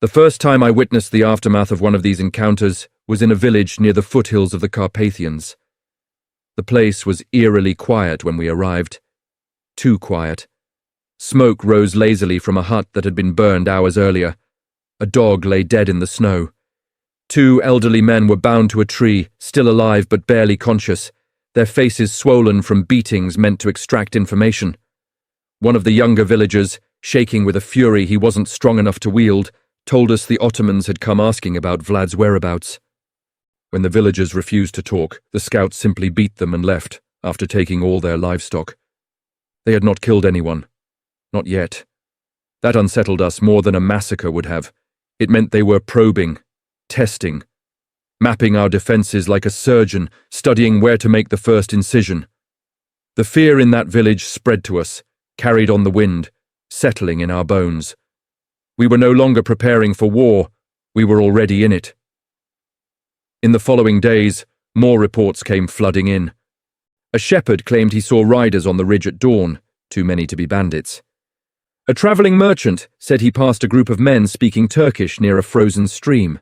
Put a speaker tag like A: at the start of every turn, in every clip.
A: The first time I witnessed the aftermath of one of these encounters was in a village near the foothills of the Carpathians. The place was eerily quiet when we arrived. Too quiet. Smoke rose lazily from a hut that had been burned hours earlier. A dog lay dead in the snow. Two elderly men were bound to a tree, still alive but barely conscious, their faces swollen from beatings meant to extract information. One of the younger villagers, shaking with a fury he wasn't strong enough to wield, told us the Ottomans had come asking about Vlad's whereabouts. When the villagers refused to talk, the scouts simply beat them and left, after taking all their livestock. They had not killed anyone. Not yet. That unsettled us more than a massacre would have. It meant they were probing, testing, mapping our defenses like a surgeon, studying where to make the first incision. The fear in that village spread to us, carried on the wind, settling in our bones. We were no longer preparing for war, we were already in it. In the following days, more reports came flooding in. A shepherd claimed he saw riders on the ridge at dawn, too many to be bandits. A travelling merchant said he passed a group of men speaking Turkish near a frozen stream.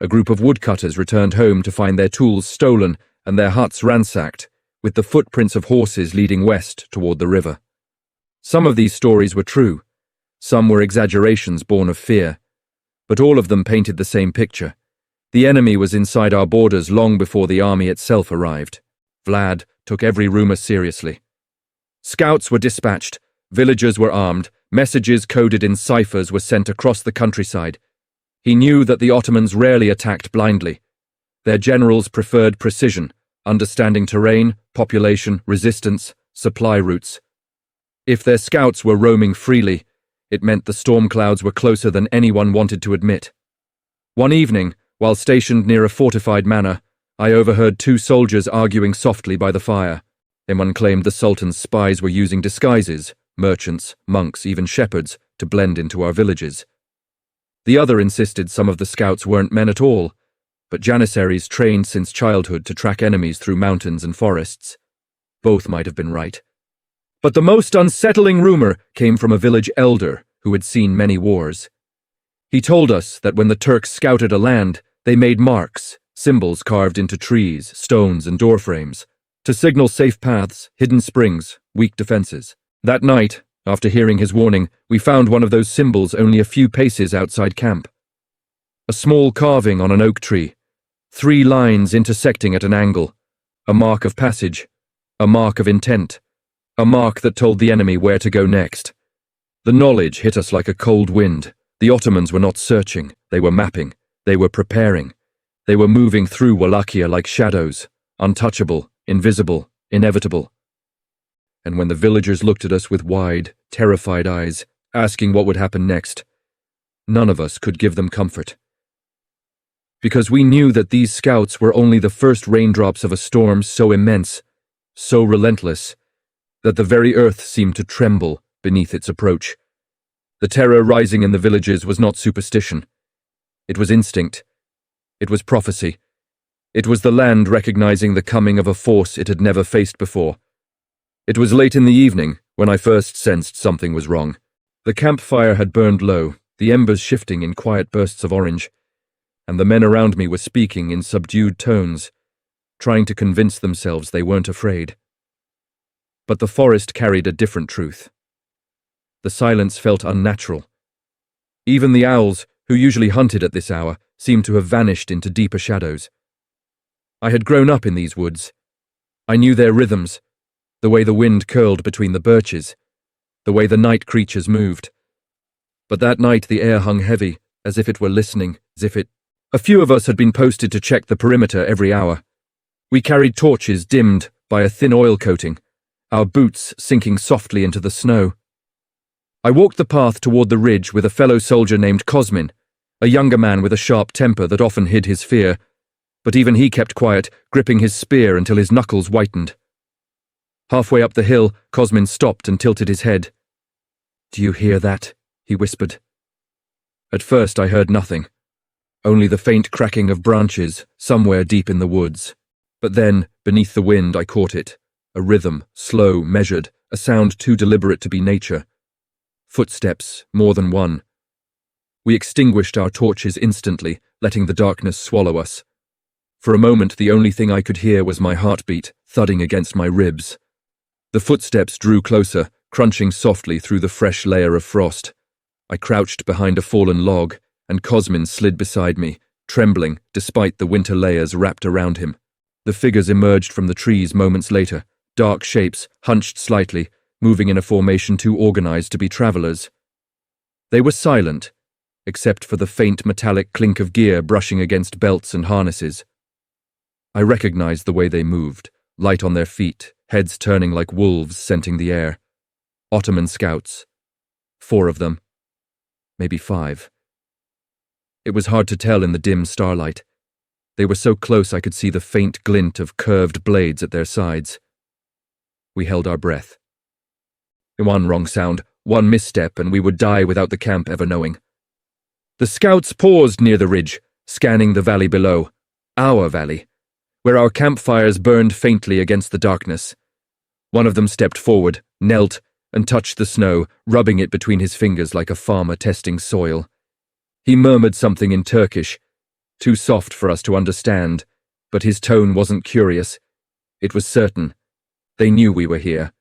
A: A group of woodcutters returned home to find their tools stolen and their huts ransacked, with the footprints of horses leading west toward the river. Some of these stories were true. Some were exaggerations born of fear. But all of them painted the same picture. The enemy was inside our borders long before the army itself arrived. Vlad took every rumour seriously. Scouts were dispatched, villagers were armed, messages coded in ciphers were sent across the countryside. He knew that the Ottomans rarely attacked blindly. Their generals preferred precision, understanding terrain, population, resistance, supply routes. If their scouts were roaming freely, it meant the storm clouds were closer than anyone wanted to admit. One evening, while stationed near a fortified manor, I overheard two soldiers arguing softly by the fire. One claimed the Sultan's spies were using disguises, merchants, monks, even shepherds, to blend into our villages. The other insisted some of the scouts weren't men at all, but janissaries trained since childhood to track enemies through mountains and forests. Both might have been right. But the most unsettling rumor came from a village elder who had seen many wars. He told us that when the Turks scouted a land, they made marks, symbols carved into trees, stones, and doorframes, to signal safe paths, hidden springs, weak defenses. That night, after hearing his warning, we found one of those symbols only a few paces outside camp. A small carving on an oak tree, 3 lines intersecting at an angle, a mark of passage, a mark of intent, a mark that told the enemy where to go next. The knowledge hit us like a cold wind. The Ottomans were not searching, they were mapping, they were preparing. They were moving through Wallachia like shadows, untouchable, invisible, inevitable. And when the villagers looked at us with wide, terrified eyes, asking what would happen next, none of us could give them comfort. Because we knew that these scouts were only the first raindrops of a storm so immense, so relentless, that the very earth seemed to tremble beneath its approach. The terror rising in the villages was not superstition. It was instinct. It was prophecy. It was the land recognizing the coming of a force it had never faced before. It was late in the evening when I first sensed something was wrong. The campfire had burned low, the embers shifting in quiet bursts of orange, and the men around me were speaking in subdued tones, trying to convince themselves they weren't afraid. But the forest carried a different truth. The silence felt unnatural. Even the owls, who usually hunted at this hour, seemed to have vanished into deeper shadows. I had grown up in these woods. I knew their rhythms, the way the wind curled between the birches, the way the night creatures moved. But that night the air hung heavy, as if it were listening, A few of us had been posted to check the perimeter every hour. We carried torches dimmed by a thin oil coating, our boots sinking softly into the snow. I walked the path toward the ridge with a fellow soldier named Cosmin, a younger man with a sharp temper that often hid his fear, but even he kept quiet, gripping his spear until his knuckles whitened. Halfway up the hill, Cosmin stopped and tilted his head. "Do you hear that?" he whispered. At first I heard nothing, only the faint cracking of branches somewhere deep in the woods. But then, beneath the wind, I caught it, a rhythm, slow, measured, a sound too deliberate to be nature. Footsteps, more than one. We extinguished our torches instantly, letting the darkness swallow us. For a moment, the only thing I could hear was my heartbeat, thudding against my ribs. The footsteps drew closer, crunching softly through the fresh layer of frost. I crouched behind a fallen log, and Cosmin slid beside me, trembling despite the winter layers wrapped around him. The figures emerged from the trees moments later, dark shapes, hunched slightly, moving in a formation too organized to be travelers. They were silent, except for the faint metallic clink of gear brushing against belts and harnesses. I recognized the way they moved, light on their feet, heads turning like wolves scenting the air. Ottoman scouts. 4 of them. Maybe 5. It was hard to tell in the dim starlight. They were so close I could see the faint glint of curved blades at their sides. We held our breath. One wrong sound, one misstep, and we would die without the camp ever knowing. The scouts paused near the ridge, scanning the valley below. Our valley, where our campfires burned faintly against the darkness. One of them stepped forward, knelt, and touched the snow, rubbing it between his fingers like a farmer testing soil. He murmured something in Turkish, too soft for us to understand, but his tone wasn't curious. It was certain. They knew we were here.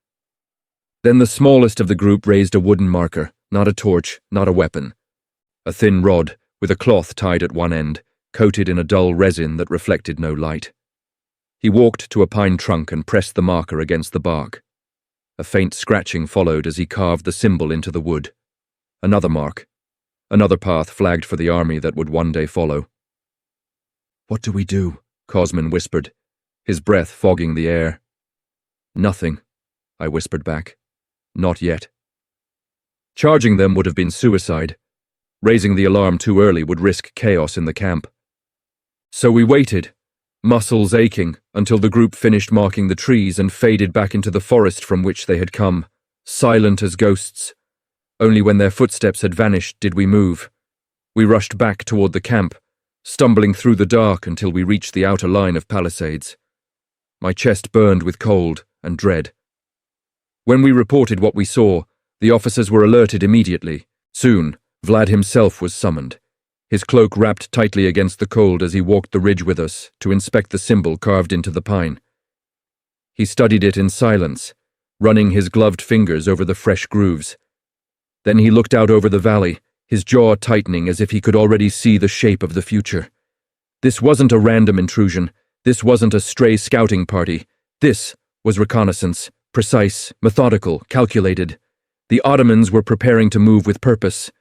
A: Then the smallest of the group raised a wooden marker, not a torch, not a weapon. A thin rod, with a cloth tied at one end, coated in a dull resin that reflected no light. He walked to a pine trunk and pressed the marker against the bark. A faint scratching followed as he carved the symbol into the wood. Another mark. Another path flagged for the army that would one day follow. "What do we do?" Cosmin whispered, his breath fogging the air. "Nothing," I whispered back. "Not yet." Charging them would have been suicide. Raising the alarm too early would risk chaos in the camp. So we waited, muscles aching, until the group finished marking the trees and faded back into the forest from which they had come, silent as ghosts. Only when their footsteps had vanished did we move. We rushed back toward the camp, stumbling through the dark until we reached the outer line of palisades. My chest burned with cold and dread. When we reported what we saw, the officers were alerted immediately. Soon, Vlad himself was summoned, his cloak wrapped tightly against the cold as he walked the ridge with us to inspect the symbol carved into the pine. He studied it in silence, running his gloved fingers over the fresh grooves. Then he looked out over the valley, his jaw tightening as if he could already see the shape of the future. This wasn't a random intrusion. This wasn't a stray scouting party. This was reconnaissance, precise, methodical, calculated. The Ottomans were preparing to move with purpose.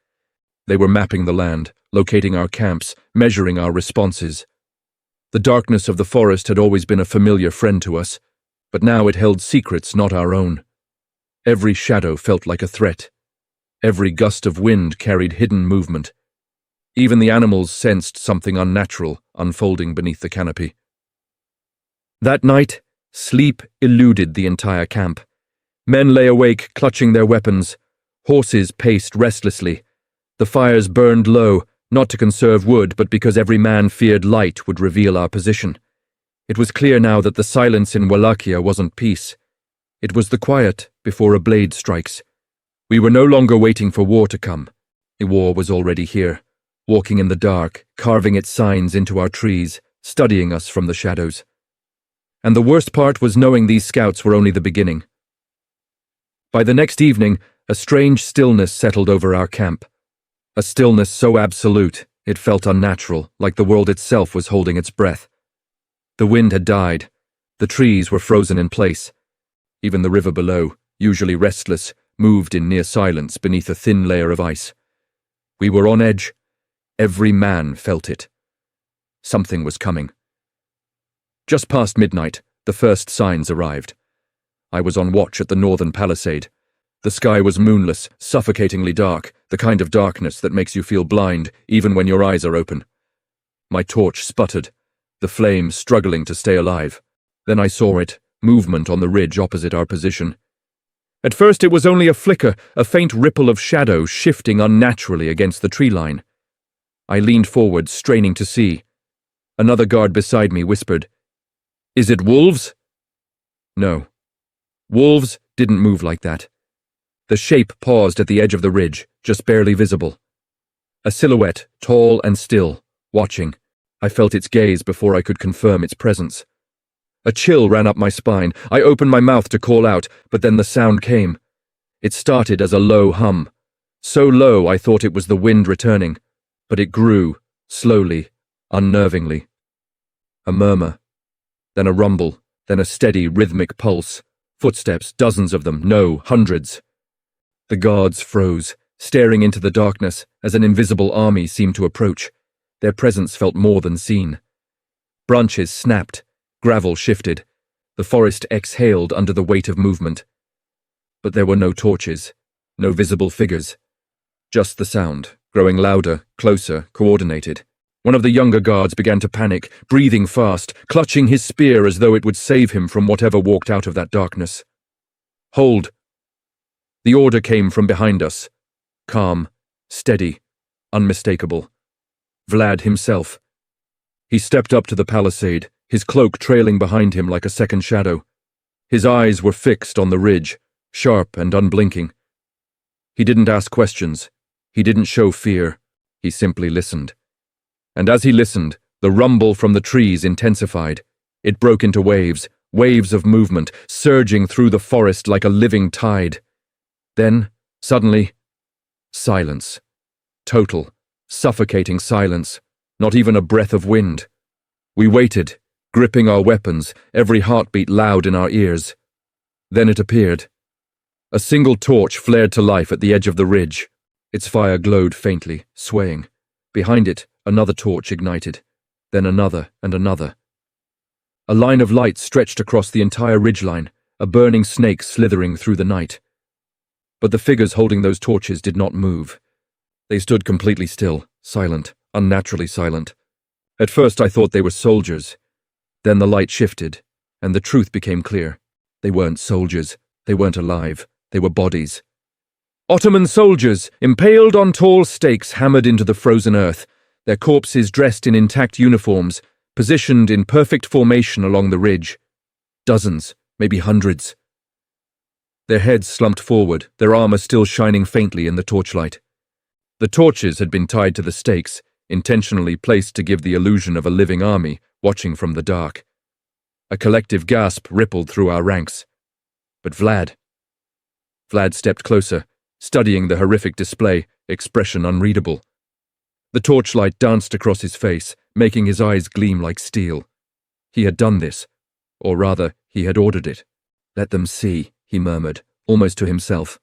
A: They were mapping the land, locating our camps, measuring our responses. The darkness of the forest had always been a familiar friend to us, but now it held secrets not our own. Every shadow felt like a threat. Every gust of wind carried hidden movement. Even the animals sensed something unnatural unfolding beneath the canopy. That night, sleep eluded the entire camp. Men lay awake, clutching their weapons. Horses paced restlessly. The fires burned low, not to conserve wood, but because every man feared light would reveal our position. It was clear now that the silence in Wallachia wasn't peace. It was the quiet before a blade strikes. We were no longer waiting for war to come. The war was already here, walking in the dark, carving its signs into our trees, studying us from the shadows. And the worst part was knowing these scouts were only the beginning. By the next evening, a strange stillness settled over our camp. A stillness so absolute, it felt unnatural, like the world itself was holding its breath. The wind had died. The trees were frozen in place. Even the river below, usually restless, moved in near silence beneath a thin layer of ice. We were on edge. Every man felt it. Something was coming. Just past midnight, the first signs arrived. I was on watch at the northern palisade. The sky was moonless, suffocatingly dark, the kind of darkness that makes you feel blind even when your eyes are open. My torch sputtered, the flame struggling to stay alive. Then I saw it, movement on the ridge opposite our position. At first it was only a flicker, a faint ripple of shadow shifting unnaturally against the tree line. I leaned forward, straining to see. Another guard beside me whispered, "Is it wolves?" No. Wolves didn't move like that. The shape paused at the edge of the ridge, just barely visible. A silhouette, tall and still, watching. I felt its gaze before I could confirm its presence. A chill ran up my spine. I opened my mouth to call out, but then the sound came. It started as a low hum. So low I thought it was the wind returning, but it grew, slowly, unnervingly. A murmur, then a rumble, then a steady, rhythmic pulse. Footsteps, dozens of them, no, hundreds. The guards froze, staring into the darkness as an invisible army seemed to approach. Their presence felt more than seen. Branches snapped, gravel shifted. The forest exhaled under the weight of movement. But there were no torches, no visible figures. Just the sound, growing louder, closer, coordinated. One of the younger guards began to panic, breathing fast, clutching his spear as though it would save him from whatever walked out of that darkness. Hold! The order came from behind us. Calm, steady, unmistakable. Vlad himself. He stepped up to the palisade, his cloak trailing behind him like a second shadow. His eyes were fixed on the ridge, sharp and unblinking. He didn't ask questions. He didn't show fear. He simply listened. And as he listened, the rumble from the trees intensified. It broke into waves, waves of movement, surging through the forest like a living tide. Then, suddenly, silence. Total, suffocating silence. Not even a breath of wind. We waited, gripping our weapons, every heartbeat loud in our ears. Then it appeared. A single torch flared to life at the edge of the ridge. Its fire glowed faintly, swaying. Behind it, another torch ignited, then another and another. A line of light stretched across the entire ridgeline, a burning snake slithering through the night. But the figures holding those torches did not move. They stood completely still, silent, unnaturally silent. At first I thought they were soldiers. Then the light shifted, and the truth became clear. They weren't soldiers. They weren't alive. They were bodies. Ottoman soldiers, impaled on tall stakes hammered into the frozen earth, their corpses dressed in intact uniforms, positioned in perfect formation along the ridge. Dozens, maybe hundreds. Their heads slumped forward, their armor still shining faintly in the torchlight. The torches had been tied to the stakes, intentionally placed to give the illusion of a living army watching from the dark. A collective gasp rippled through our ranks. But Vlad stepped closer, studying the horrific display, expression unreadable. The torchlight danced across his face, making his eyes gleam like steel. He had done this, or rather, he had ordered it. Let them see, he murmured, almost to himself.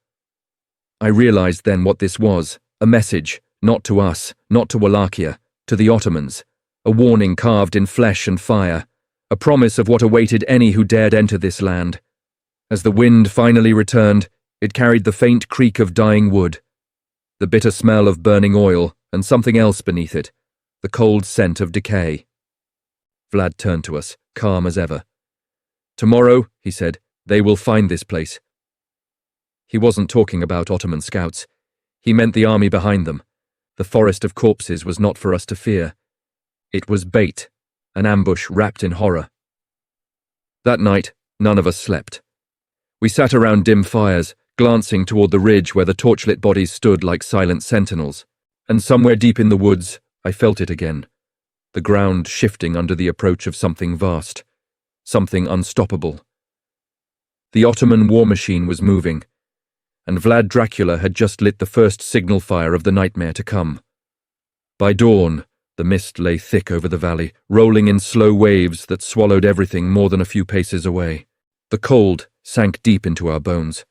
A: I realized then what this was, a message, not to us, not to Wallachia, to the Ottomans, a warning carved in flesh and fire, a promise of what awaited any who dared enter this land. As the wind finally returned, it carried the faint creak of dying wood, the bitter smell of burning oil, and something else beneath it, the cold scent of decay. Vlad turned to us, calm as ever. Tomorrow, he said, they will find this place. He wasn't talking about Ottoman scouts. He meant the army behind them. The forest of corpses was not for us to fear. It was bait, an ambush wrapped in horror. That night, none of us slept. We sat around dim fires, glancing toward the ridge where the torchlit bodies stood like silent sentinels. And somewhere deep in the woods, I felt it again. The ground shifting under the approach of something vast. Something unstoppable. The Ottoman war machine was moving, and Vlad Dracula had just lit the first signal fire of the nightmare to come. By dawn, the mist lay thick over the valley, rolling in slow waves that swallowed everything more than a few paces away. The cold sank deep into our bones.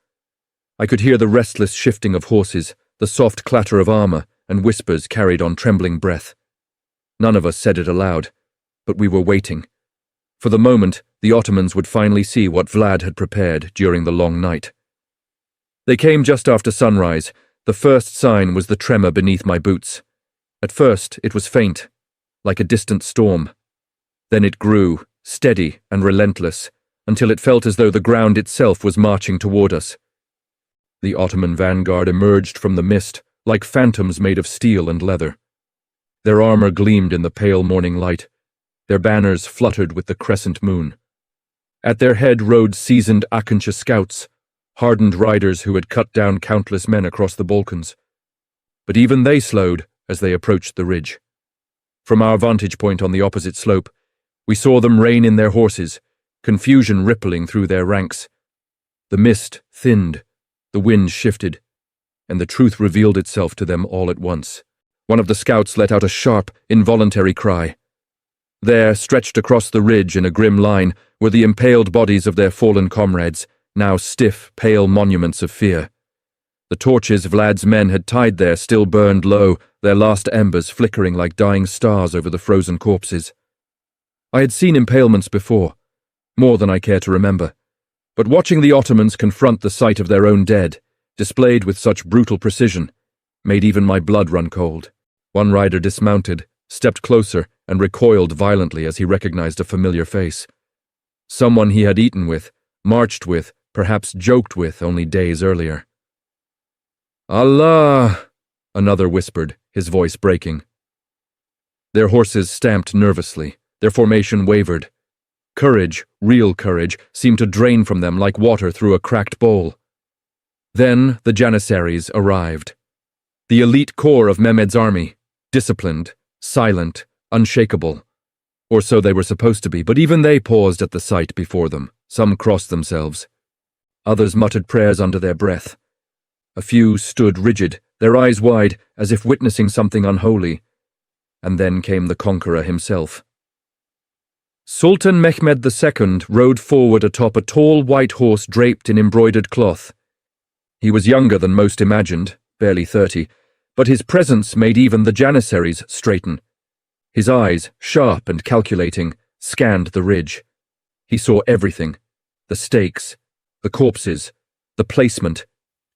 A: I could hear the restless shifting of horses, the soft clatter of armor, and whispers carried on trembling breath. None of us said it aloud, but we were waiting. For the moment, the Ottomans would finally see what Vlad had prepared during the long night. They came just after sunrise. The first sign was the tremor beneath my boots. At first, it was faint, like a distant storm. Then it grew, steady and relentless, until it felt as though the ground itself was marching toward us. The Ottoman vanguard emerged from the mist, like phantoms made of steel and leather. Their armor gleamed in the pale morning light. Their banners fluttered with the crescent moon. At their head rode seasoned Akancha scouts, hardened riders who had cut down countless men across the Balkans. But even they slowed, as they approached the ridge. From our vantage point on the opposite slope, we saw them rein in their horses, confusion rippling through their ranks. The mist thinned, the wind shifted, and the truth revealed itself to them all at once. One of the scouts let out a sharp, involuntary cry. There, stretched across the ridge in a grim line, were the impaled bodies of their fallen comrades, now stiff, pale monuments of fear. The torches Vlad's men had tied there still burned low, their last embers flickering like dying stars over the frozen corpses. I had seen impalements before, more than I care to remember, but watching the Ottomans confront the sight of their own dead, displayed with such brutal precision, made even my blood run cold. One rider dismounted, stepped closer, and recoiled violently as he recognized a familiar face. Someone he had eaten with, marched with, perhaps joked with only days earlier. "Allah!" another whispered, his voice breaking. Their horses stamped nervously, their formation wavered. Courage, real courage, seemed to drain from them like water through a cracked bowl. Then the Janissaries arrived. The elite core of Mehmed's army, disciplined, silent, unshakable. Or so they were supposed to be, but even they paused at the sight before them. Some crossed themselves. Others muttered prayers under their breath. A few stood rigid, their eyes wide, as if witnessing something unholy. And then came the conqueror himself. Sultan Mehmed II rode forward atop a tall white horse draped in embroidered cloth. He was younger than most imagined, barely 30, but his presence made even the Janissaries straighten. His eyes, sharp and calculating, scanned the ridge. He saw everything: the stakes, the corpses, the placement,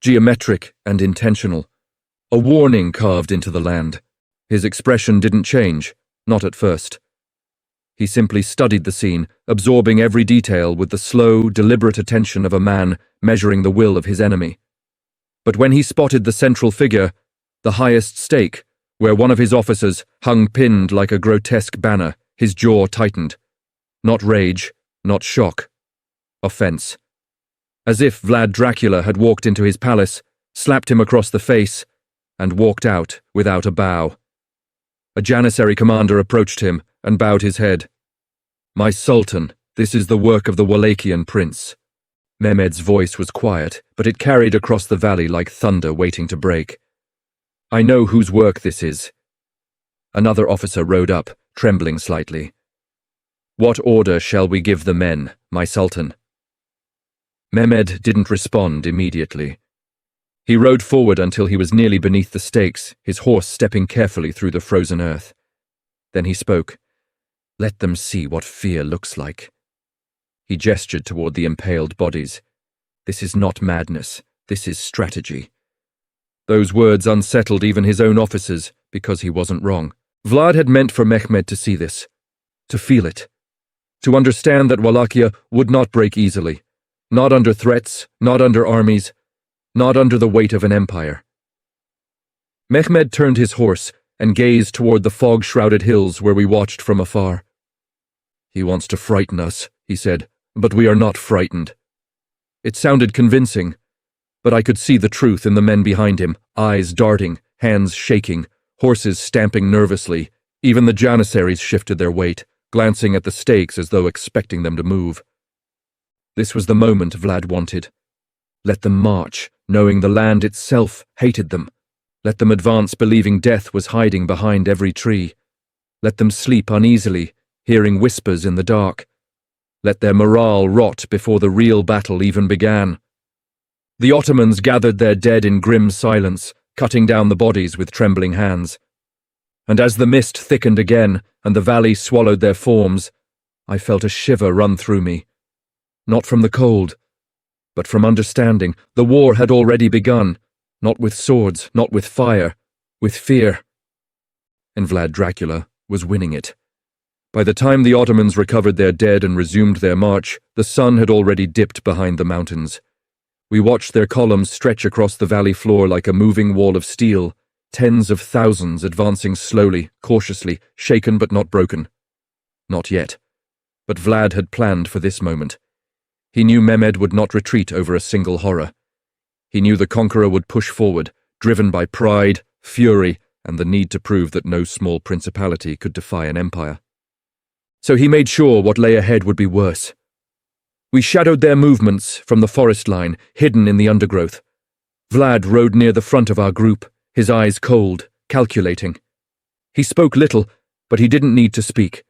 A: geometric and intentional. A warning carved into the land. His expression didn't change, not at first. He simply studied the scene, absorbing every detail with the slow, deliberate attention of a man measuring the will of his enemy. But when he spotted the central figure, the highest stake, where one of his officers hung pinned like a grotesque banner, his jaw tightened. Not rage, not shock. Offense. As if Vlad Dracula had walked into his palace, slapped him across the face, and walked out without a bow. A Janissary commander approached him and bowed his head. "My Sultan, this is the work of the Wallachian prince." Mehmed's voice was quiet, but it carried across the valley like thunder waiting to break. "I know whose work this is." Another officer rode up, trembling slightly. "What order shall we give the men, my Sultan?" Mehmed didn't respond immediately. He rode forward until he was nearly beneath the stakes, his horse stepping carefully through the frozen earth. Then he spoke. "Let them see what fear looks like." He gestured toward the impaled bodies. "This is not madness, this is strategy." Those words unsettled even his own officers, because he wasn't wrong. Vlad had meant for Mehmed to see this, to feel it, to understand that Wallachia would not break easily, not under threats, not under armies, not under the weight of an empire. Mehmed turned his horse and gazed toward the fog-shrouded hills where we watched from afar. "He wants to frighten us," he said, "but we are not frightened." It sounded convincing, but I could see the truth in the men behind him, eyes darting, hands shaking, horses stamping nervously. Even the Janissaries shifted their weight, glancing at the stakes as though expecting them to move. This was the moment Vlad wanted. Let them march, knowing the land itself hated them. Let them advance believing death was hiding behind every tree. Let them sleep uneasily, hearing whispers in the dark. Let their morale rot before the real battle even began. The Ottomans gathered their dead in grim silence, cutting down the bodies with trembling hands. And as the mist thickened again and the valley swallowed their forms, I felt a shiver run through me. Not from the cold, but from understanding. The war had already begun, not with swords, not with fire, with fear. And Vlad Dracula was winning it. By the time the Ottomans recovered their dead and resumed their march, the sun had already dipped behind the mountains. We watched their columns stretch across the valley floor like a moving wall of steel, tens of thousands advancing slowly, cautiously, shaken but not broken. Not yet. But Vlad had planned for this moment. He knew Mehmed would not retreat over a single horror. He knew the conqueror would push forward, driven by pride, fury, and the need to prove that no small principality could defy an empire. So he made sure what lay ahead would be worse. We shadowed their movements from the forest line, hidden in the undergrowth. Vlad rode near the front of our group, his eyes cold, calculating. He spoke little, but he didn't need to speak.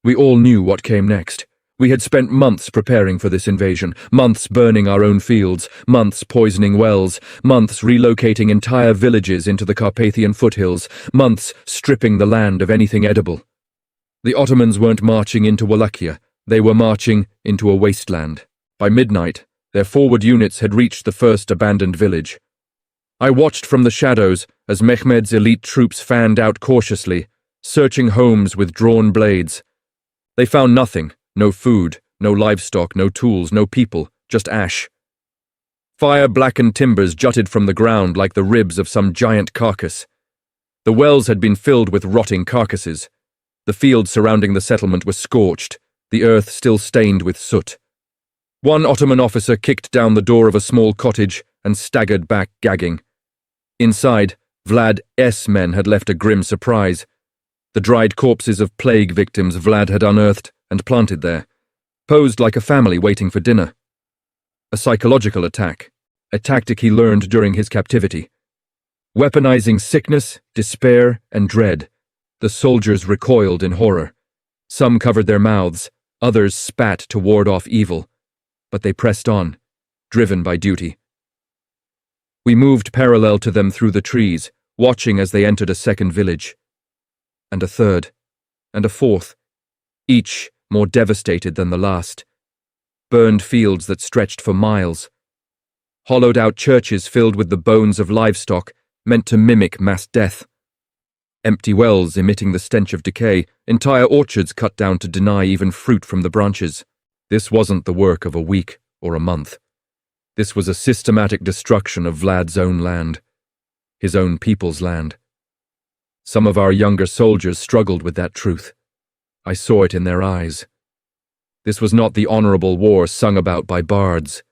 A: We all knew what came next. We had spent months preparing for this invasion, months burning our own fields, months poisoning wells, months relocating entire villages into the Carpathian foothills, months stripping the land of anything edible. The Ottomans weren't marching into Wallachia, they were marching into a wasteland. By midnight, their forward units had reached the first abandoned village. I watched from the shadows as Mehmed's elite troops fanned out cautiously, searching homes with drawn blades. They found nothing, no food, no livestock, no tools, no people, just ash. Fire-blackened timbers jutted from the ground like the ribs of some giant carcass. The wells had been filled with rotting carcasses. The fields surrounding the settlement were scorched, the earth still stained with soot. One Ottoman officer kicked down the door of a small cottage and staggered back, gagging. Inside, Vlad's men had left a grim surprise. The dried corpses of plague victims Vlad had unearthed and planted there, posed like a family waiting for dinner. A psychological attack, a tactic he learned during his captivity. Weaponizing sickness, despair, and dread, the soldiers recoiled in horror. Some covered their mouths, others spat to ward off evil, but they pressed on, driven by duty. We moved parallel to them through the trees, watching as they entered a second village. And a third, and a fourth, each more devastated than the last. Burned fields that stretched for miles. Hollowed-out churches filled with the bones of livestock meant to mimic mass death. Empty wells emitting the stench of decay, entire orchards cut down to deny even fruit from the branches. This wasn't the work of a week or a month. This was a systematic destruction of Vlad's own land, his own people's land. Some of our younger soldiers struggled with that truth. I saw it in their eyes. This was not the honorable war sung about by bards.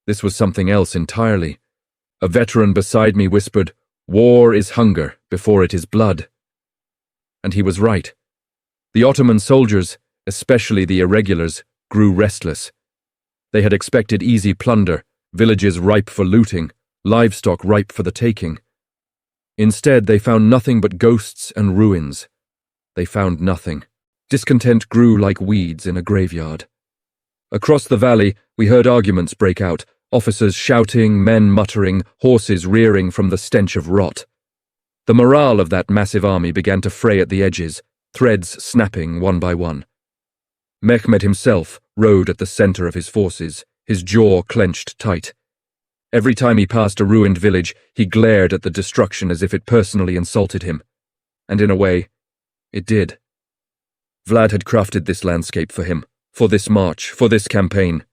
A: This was something else entirely. A veteran beside me whispered, "War is hunger before it is blood." And he was right. The Ottoman soldiers, especially the irregulars, grew restless. They had expected easy plunder, villages ripe for looting, livestock ripe for the taking. Instead, they found nothing but ghosts and ruins. They found nothing. Discontent grew like weeds in a graveyard. Across the valley, we heard arguments break out, officers shouting, men muttering, horses rearing from the stench of rot. The morale of that massive army began to fray at the edges, threads snapping one by one. Mehmed himself rode at the center of his forces, his jaw clenched tight. Every time he passed a ruined village, he glared at the destruction as if it personally insulted him. And in a way, it did. Vlad had crafted this landscape for him, for this march, for this campaign,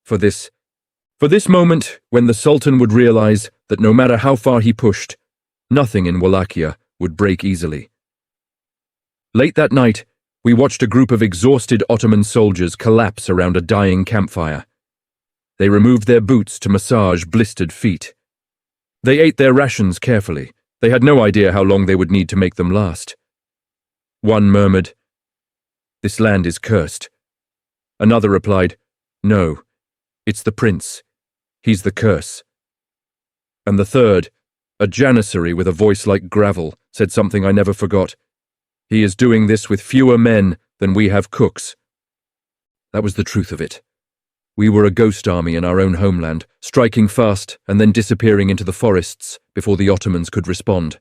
A: for this moment when the Sultan would realize that no matter how far he pushed, nothing in Wallachia would break easily. Late that night, we watched a group of exhausted Ottoman soldiers collapse around a dying campfire. They removed their boots to massage blistered feet. They ate their rations carefully. They had no idea how long they would need to make them last. One murmured, "This land is cursed." Another replied, "No, it's the prince. He's the curse." And the third, a janissary with a voice like gravel, said something I never forgot. "He is doing this with fewer men than we have cooks." That was the truth of it. We were a ghost army in our own homeland, striking fast and then disappearing into the forests before the Ottomans could respond.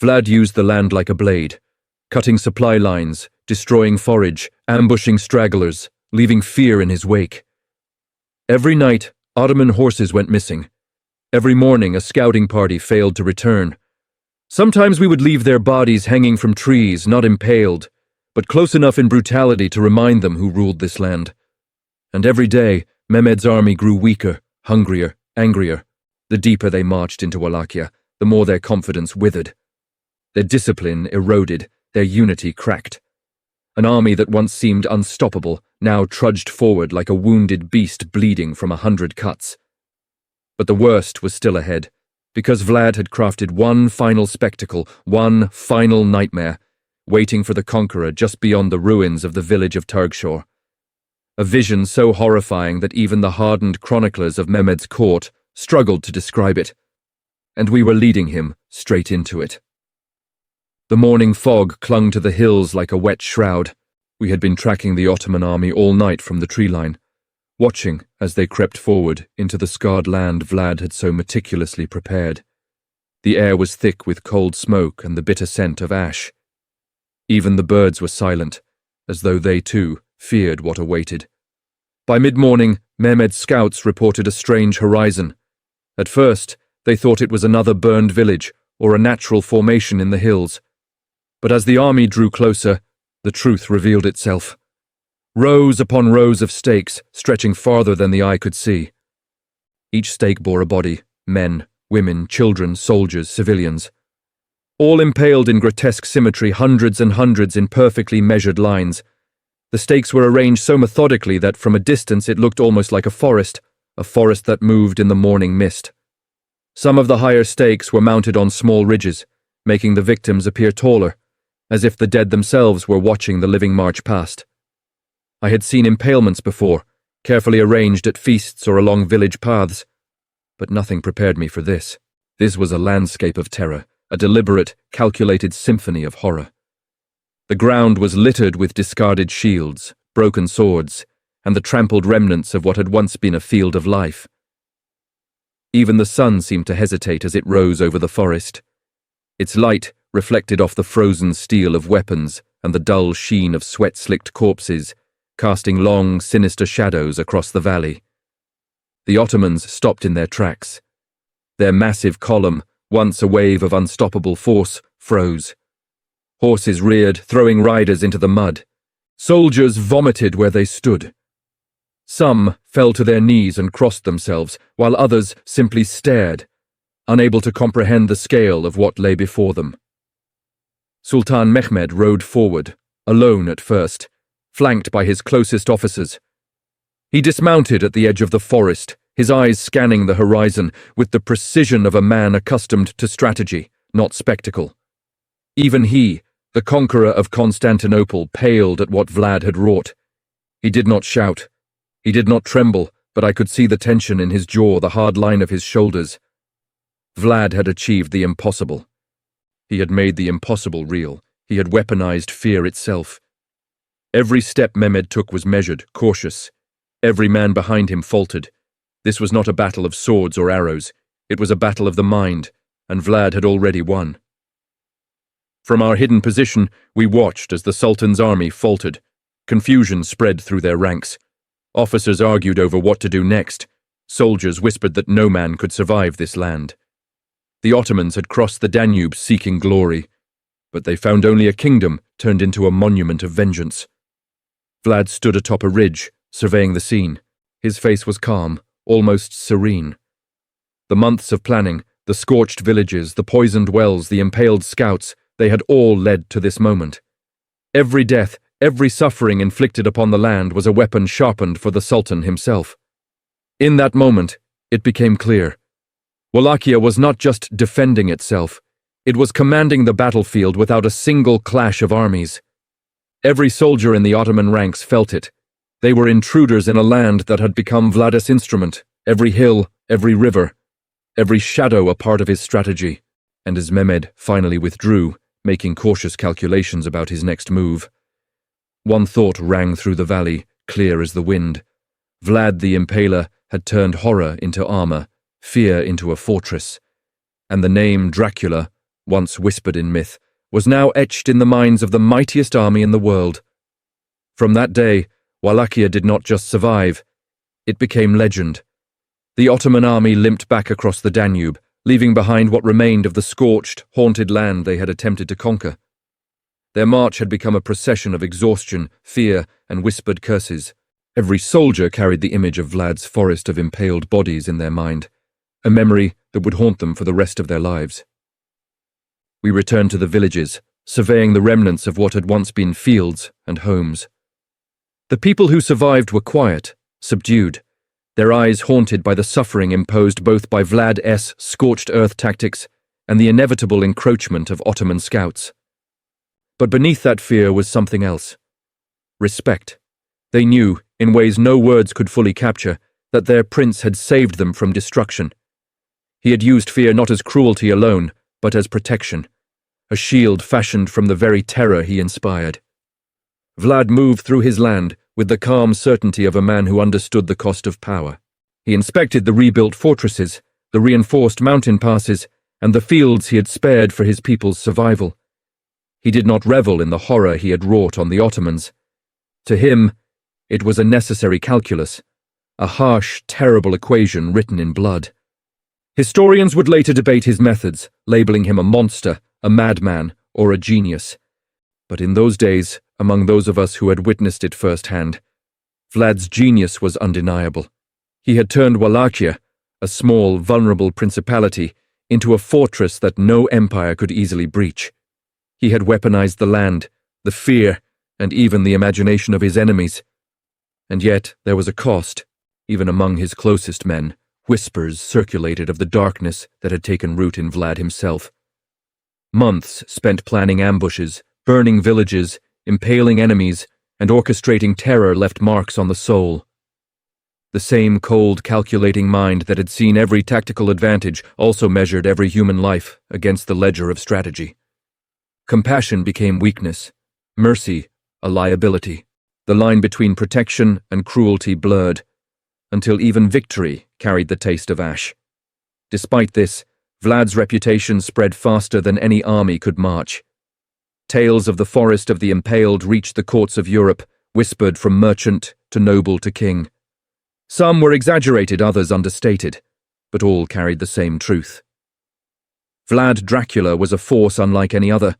A: Vlad used the land like a blade, cutting supply lines, destroying forage, ambushing stragglers, leaving fear in his wake. Every night, Ottoman horses went missing. Every morning, a scouting party failed to return. Sometimes we would leave their bodies hanging from trees, not impaled, but close enough in brutality to remind them who ruled this land. And every day, Mehmed's army grew weaker, hungrier, angrier. The deeper they marched into Wallachia, the more their confidence withered. Their discipline eroded, their unity cracked. An army that once seemed unstoppable now trudged forward like a wounded beast bleeding from 100 cuts. But the worst was still ahead. Because Vlad had crafted one final spectacle, one final nightmare, waiting for the conqueror just beyond the ruins of the village of Turgshor. A vision so horrifying that even the hardened chroniclers of Mehmed's court struggled to describe it, and we were leading him straight into it. The morning fog clung to the hills like a wet shroud. We had been tracking the Ottoman army all night from the tree line, watching as they crept forward into the scarred land Vlad had so meticulously prepared. The air was thick with cold smoke and the bitter scent of ash. Even the birds were silent, as though they too feared what awaited. By mid-morning, Mehmed's scouts reported a strange horizon. At first, they thought it was another burned village or a natural formation in the hills. But as the army drew closer, the truth revealed itself. Rows upon rows of stakes, stretching farther than the eye could see. Each stake bore a body, men, women, children, soldiers, civilians. All impaled in grotesque symmetry, hundreds and hundreds in perfectly measured lines. The stakes were arranged so methodically that from a distance it looked almost like a forest that moved in the morning mist. Some of the higher stakes were mounted on small ridges, making the victims appear taller, as if the dead themselves were watching the living march past. I had seen impalements before, carefully arranged at feasts or along village paths, but nothing prepared me for this. This was a landscape of terror, a deliberate, calculated symphony of horror. The ground was littered with discarded shields, broken swords, and the trampled remnants of what had once been a field of life. Even the sun seemed to hesitate as it rose over the forest. Its light reflected off the frozen steel of weapons and the dull sheen of sweat-slicked corpses, casting long, sinister shadows across the valley. The Ottomans stopped in their tracks. Their massive column, once a wave of unstoppable force, froze. Horses reared, throwing riders into the mud. Soldiers vomited where they stood. Some fell to their knees and crossed themselves, while others simply stared, unable to comprehend the scale of what lay before them. Sultan Mehmed rode forward, alone at first, flanked by his closest officers. He dismounted at the edge of the forest, his eyes scanning the horizon with the precision of a man accustomed to strategy, not spectacle. Even he, the conqueror of Constantinople, paled at what Vlad had wrought. He did not shout. He did not tremble, but I could see the tension in his jaw, the hard line of his shoulders. Vlad had achieved the impossible. He had made the impossible real. He had weaponized fear itself. Every step Mehmed took was measured, cautious. Every man behind him faltered. This was not a battle of swords or arrows. It was a battle of the mind, and Vlad had already won. From our hidden position, we watched as the Sultan's army faltered. Confusion spread through their ranks. Officers argued over what to do next. Soldiers whispered that no man could survive this land. The Ottomans had crossed the Danube seeking glory, but they found only a kingdom turned into a monument of vengeance. Vlad stood atop a ridge, surveying the scene. His face was calm, almost serene. The months of planning, the scorched villages, the poisoned wells, the impaled scouts, they had all led to this moment. Every death, every suffering inflicted upon the land was a weapon sharpened for the Sultan himself. In that moment, it became clear. Wallachia was not just defending itself, it was commanding the battlefield without a single clash of armies. Every soldier in the Ottoman ranks felt it. They were intruders in a land that had become Vlad's instrument, every hill, every river, every shadow a part of his strategy. And as Mehmed finally withdrew, making cautious calculations about his next move, one thought rang through the valley, clear as the wind. Vlad the Impaler had turned horror into armor, fear into a fortress, and the name Dracula, once whispered in myth, was now etched in the minds of the mightiest army in the world. From that day, Wallachia did not just survive, it became legend. The Ottoman army limped back across the Danube, leaving behind what remained of the scorched, haunted land they had attempted to conquer. Their march had become a procession of exhaustion, fear, and whispered curses. Every soldier carried the image of Vlad's forest of impaled bodies in their mind, a memory that would haunt them for the rest of their lives. We returned to the villages, surveying the remnants of what had once been fields and homes. The people who survived were quiet, subdued. their eyes haunted by the suffering imposed both by Vlad's scorched earth tactics and the inevitable encroachment of Ottoman scouts. But beneath that fear was something else. Respect. They knew, in ways no words could fully capture, that their prince had saved them from destruction. He had used fear not as cruelty alone, but as protection, a shield fashioned from the very terror he inspired. Vlad moved through his land with the calm certainty of a man who understood the cost of power. He inspected the rebuilt fortresses, the reinforced mountain passes, and the fields he had spared for his people's survival. He did not revel in the horror he had wrought on the Ottomans. To him, it was a necessary calculus, a harsh, terrible equation written in blood. Historians would later debate his methods, labeling him a monster, a madman, or a genius. But in those days, among those of us who had witnessed it firsthand, Vlad's genius was undeniable. He had turned Wallachia, a small, vulnerable principality, into a fortress that no empire could easily breach. He had weaponized the land, the fear, and even the imagination of his enemies. And yet there was a cost, even among his closest men. Whispers circulated of the darkness that had taken root in Vlad himself. Months spent planning ambushes, burning villages, impaling enemies, and orchestrating terror left marks on the soul. The same cold, calculating mind that had seen every tactical advantage also measured every human life against the ledger of strategy. Compassion became weakness, mercy a liability. The line between protection and cruelty blurred, until even victory carried the taste of ash. Despite this, Vlad's reputation spread faster than any army could march. Tales of the forest of the Impaled reached the courts of Europe, whispered from merchant to noble to king. Some were exaggerated, others understated, but all carried the same truth. Vlad Dracula was a force unlike any other,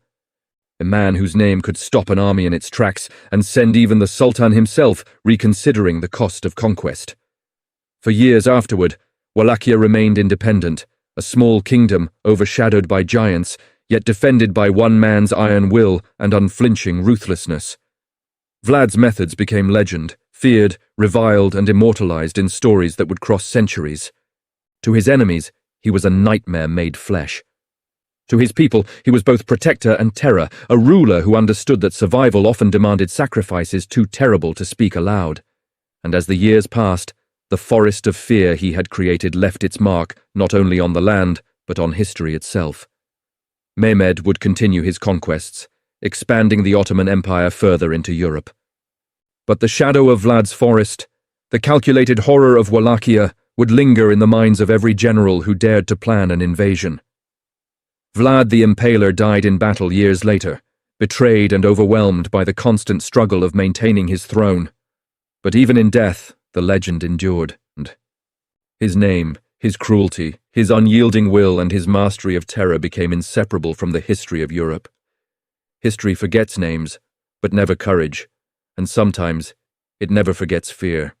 A: a man whose name could stop an army in its tracks and send even the Sultan himself reconsidering the cost of conquest. For years afterward, Wallachia remained independent, a small kingdom overshadowed by giants, yet defended by one man's iron will and unflinching ruthlessness. Vlad's methods became legend, feared, reviled, and immortalized in stories that would cross centuries. To his enemies, he was a nightmare made flesh. To his people, he was both protector and terror, a ruler who understood that survival often demanded sacrifices too terrible to speak aloud. And as the years passed, the forest of fear he had created left its mark not only on the land, but on history itself. Mehmed would continue his conquests, expanding the Ottoman Empire further into Europe. But the shadow of Vlad's forest, the calculated horror of Wallachia, would linger in the minds of every general who dared to plan an invasion. Vlad the Impaler died in battle years later, betrayed and overwhelmed by the constant struggle of maintaining his throne. But even in death, the legend endured, and his name, his cruelty, his unyielding will, and his mastery of terror became inseparable from the history of Europe. History forgets names, but never courage, and sometimes it never forgets fear.